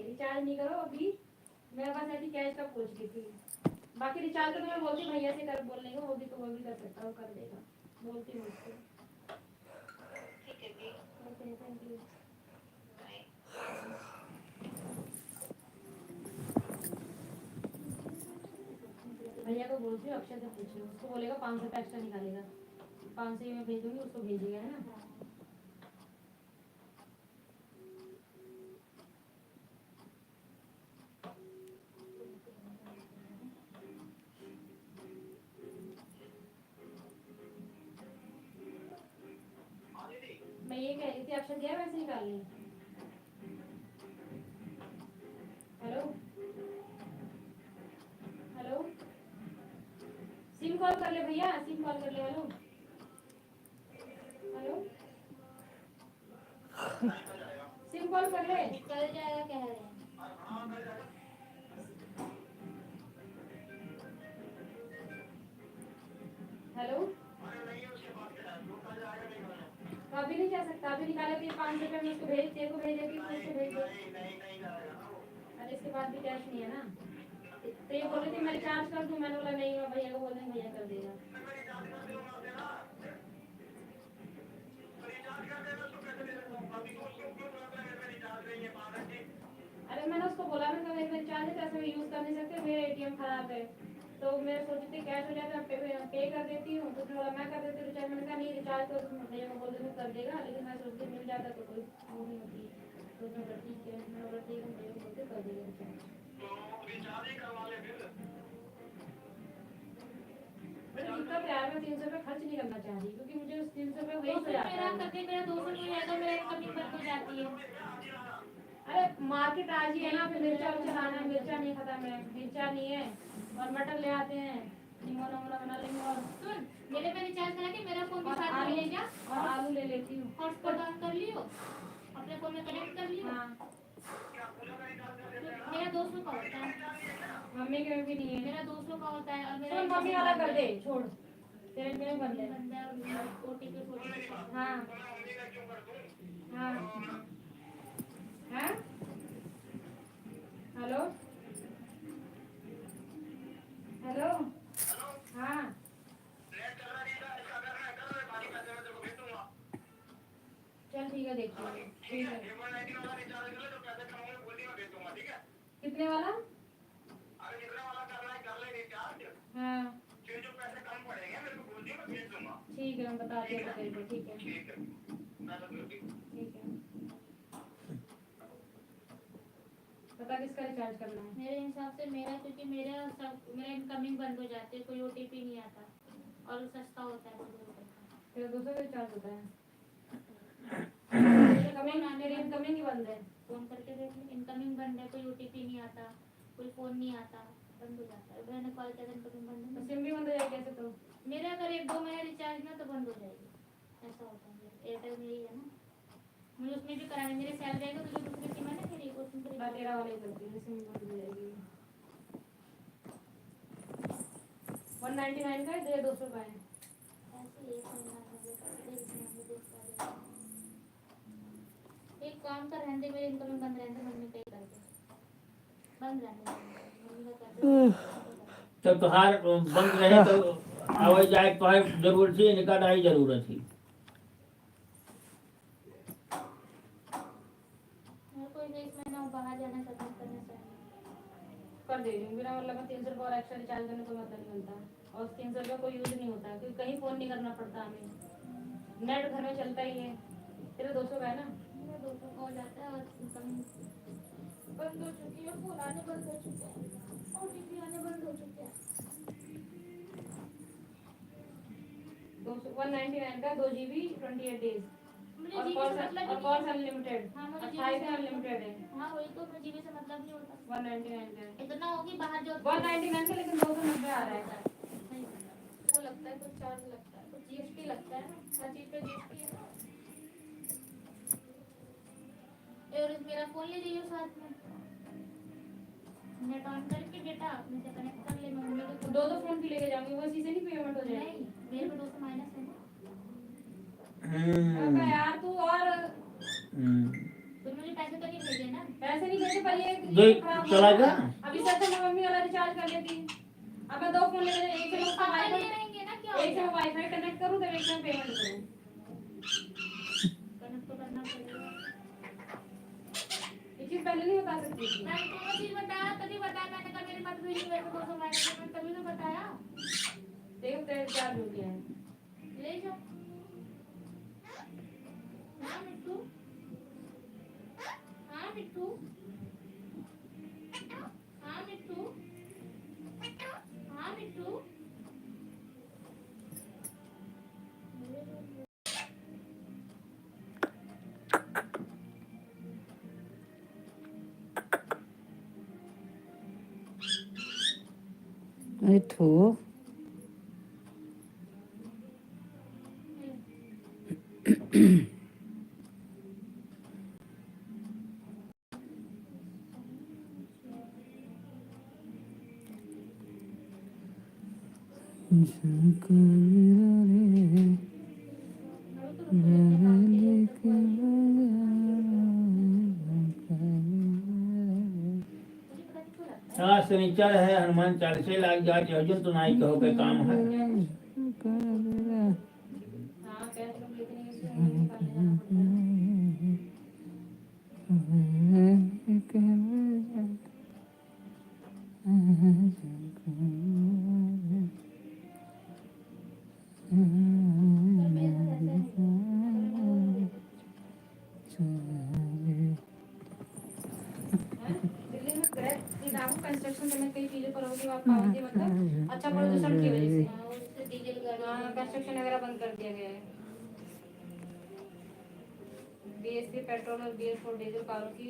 Recharge नहीं करो अभी। मेरे पास ऐसी कैश का पूछ रही थी। बाकी रिचार्ज तो मैं बोलती भैया से कर बोलने को, वो भी कर सकता, वो कर देगा, बोलती हूँ उसको। ठीक है जी, ओके थैंक यू। भैया को बोलती हूँ अक्षय से पूछिए, उसको बोलेगा 500 रुपये एक्स्ट्रा निकालेगा, 500 ही मैं भेज दूँगी, उसको भेजिएगा है ना। मैं ये कह रही थी अक्षय दिया वैसे निकालने। हेलो हेलो, सिम कॉल कर ले भैया, सिम कॉल कर ले। हेलो हेलो, सिम कॉल कर ले। निकल जाएगा कह रहे हैं। हेलो, तो अभी नहीं जा सकता, अभी निकाले थे 500 रुपये में उसको भेज, तेरे को भेज देती हूँ, उसको भेज दो। अरे इसके बाद भी कैश नहीं है ना, तो ये बोल रही थी मैं रिचार्ज कर दूँ, मैंने बोला नहीं, मैं भैया को बोल देंगे, भैया कर देगा। अरे मैंने उसको बोला ना कि मेरा रिचार्ज है, पैसे यूज़ कर नहीं सकते, मेरा एटीएम खराब है, तो मैं सोची थी कैश हो जाता पे कर देती हूँ, तो बोला मैं कर देती हूँ रिचार्ज। मैंने कहा नहीं रिचार्ज तो भैया को बोल देंगे कर देगा, लेकिन मैं सोचती मिल जाता तो कोई वो नहीं होती, तो मैं बोला ठीक है, मैं बोला ठीक है भैया को बोलते कर देगा रिचार्ज। बड़ी दिक्कत है यार, मैं 300 रुपये खर्च नहीं करना चाह रही, क्योंकि मुझे उस 300 रुपये वेस्ट हो जाता है। करके मेरा 200 हो जाएगा, मेरा इनकमिंग बंद हो जाती है। अरे मार्केट आज ही है ना, फिर मिर्चा उर्चा लाना है, मिर्चा नहीं खत्म है, मिर्चा नहीं है, और मटर ले आते हैं, निमोना वोना बना लेंगे, और सुन, मेरे पे रिचार्ज करा के मेरा फोन भी और साथ में आलू ले जा, और आलू ले लेती हूँ। हॉटस्पॉट ऑन कर लियो, अपने फोन में कनेक्ट कर लियो। हाँ मेरा 200 का होता है, मम्मी के में भी नहीं है, मेरा 200 का होता है, और मेरा चल मम्मी वाला कर दे, छोड़ तेरे में बंद है। बंदा है और ओटीपी फोन। हाँ हाँ हाँ, हेलो हेलो, हाँ चल ठीक है, देखते हैं, ठीक है। कितने वाला? हाँ ठीक है, मैं बताती हूँ तेरे को, ठीक है ठीक है। पता किसका रिचार्ज करना है? मेरे हिसाब से मेरा, क्योंकि मेरा इनकमिंग बंद हो जाती है, कोई ओटीपी नहीं आता, और सस्ता होता है 200 रुपये का। तेरा 200 का रिचार्ज होता है? मेरी इनकमिंग ही बंद है। फोन करके देख ले, इनकमिंग बंद है, कोई ओटीपी नहीं आता, कोई फोन नहीं आता, बंद हो जाता है। मैंने कॉल किया था, इनकमिंग बंद है। सिम भी बंद हो जाएगी ऐसे तो? मेरे अगर 1-2 महीने रिचार्ज ना तो बंद हो जाएगी, ऐसा होता है। एयरटेल में ही है ना, मुझे उसमें भी कराने, मेरे सैलरी आएगा तो जो दूसरी सिम है ना मेरी, उसमें तो मैं तेरा वाले करती हूँ, सिम बंद हो जाएगी। 199 का है, दे 200 का है। ऐसे एक महीना एक काम कर, रहने दे, मेरे इनकमिंग बंद रहने दे, मम्मी पे कर दे, बंद रहने दे, मम्मी का कर दे। तो तुहार बंद रहे तो आवाज जाए, तुहार जरूरत थी, निकाल आई जरूरत थी। मेरे को इस महीना बाहर जाना खत्म करना चाहिए। कर दे रही हूँ, बिना मतलब 300 रुपये और एक्स्ट्रा रिचार्ज करने को मतलब नहीं मिलता, और 300 रुपये को यूज़ नहीं होता, क्योंकि कहीं फ़ोन नहीं करना पड़ता हमें, नेट घर में चलता ही है। तेरा 200 का है ना? मेरा 200 का हो जाता है, और इनकमिंग बंद हो चुकी है, फोन आने बंद हो चुके हैं, ओटीपी आने बंद हो चुके हैं। 199 का 2 GB 28 डेज, मुझे और जीबी से मतलब ही कॉल्स नहीं है। अनलिमिटेड। हाँ, मुझे 28 अनलिमिटेड है। हाँ वही तो, मुझे जीबी से मतलब नहीं होता। 199 का है। इतना होगी बाहर जो 199 का, लेकिन 290 आ रहा है। वो लगता है, कुछ चार्ज लगता है, कुछ जीएसटी लगता है ना, हर चीज पे जीएसटी है ना। और मेरा फोन ले जाइए साथ में, नेट ऑन करके डेटा अपने से कनेक्ट कर ले। मम्मी को दो फोन भी लेके जाऊंगी, वो चीजें नहीं पेमेंट हो जाएगी? नहीं, मेरे पे 200 माइनस है ना। यार तू और तो मुझे मुझे पैसे तो नहीं भेजे ना। पैसे नहीं भेजे पर ये जो खराब चला हो गया। अभी सर मैं मम्मी वाला रिचार्ज कर लेती। अब मैं 2 फोन ले लेते, एक से मैं उसका पापा ले वाईफाई रहेंगे ना, क्या हो एक से गया? मैं वाईफाई कनेक्ट करूं तो एक से मैं पेमेंट करूं। कनेक्ट तो करना पड़ेगा। ये चीज पहले नहीं बता सकती थी। मैंने दोनों चीज बताया, तभी बताया मैंने कहा मेरे पास भेजी मेरे को 200 पेमेंट, तभी तो बताया। देखो तेरे रिचार्ज हो गया है। ले जाओ। हाँ मिट्टू, हाँ मिट्टू, हाँ मिट्टू, हाँ मिट्टू। मिठू आज शनिचर है, हनुमान चालीसा लाग जाके अर्जुन तो नाई कहो के काम है। हाँ कैश लोग लेते नहीं इसलिए हमें निकालने जाना पड़ता है। दिल्ली में कंस्ट्रक्शन में कई चीजों पर होगी पाबंदी, मतलब अच्छा प्रदूषण की वजह से। हाँ, उससे डीजल गाड़ी। हाँ कंस्ट्रक्शन वगैरह बंद कर दिया गया है। BS3 पेट्रोल और BS4 डीजल कारों की